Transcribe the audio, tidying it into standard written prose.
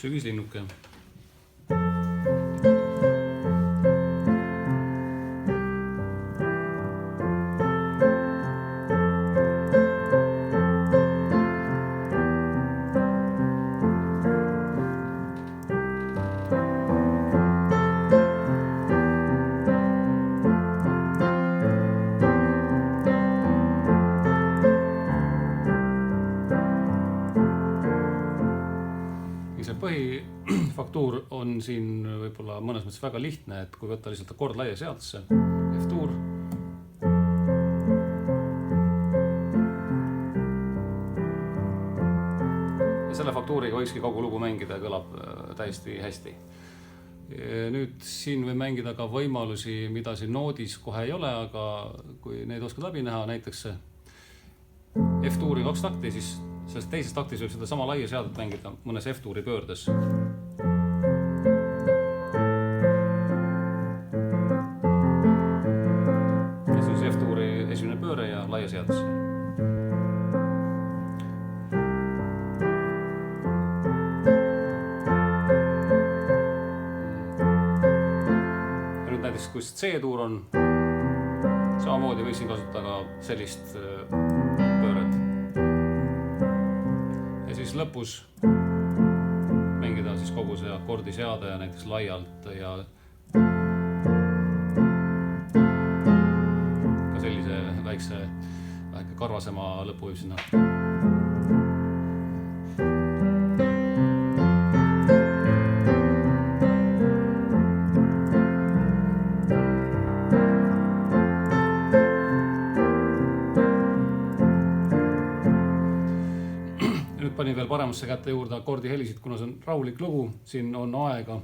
sügislinnuke. See põhifaktuur on siin võib-olla mõnes mõttes väga lihtne, et kui võtta lihtsalt akord laia seadusse, F-tuur. Ja selle faktuuriga võikski kogu lugu mängida ja kõlab täiesti hästi. Nüüd siin võib mängida ka võimalusi, mida siin noodis kohe ei ole, aga kui neid oskad läbi näha, näiteks F-tuuri 2 takti, siis selles teises taktis võib seda sama laia seadet mängida mõnes F-tuuri pöördes. Ja see on see F-tuuri esimene pööre ja laia seadus. Ja nüüd näiteks kui C-tuur on, samamoodi võiksin kasutada sellist pööret. Siis lõpus mängida siis kogu see akordi seade ja näiteks laialt ja ka sellise väikse karvasema lõpu võib sinna. Panin veel paremasse kätte juurde akordi helisid, kuna see on rahulik lugu, siin on aega.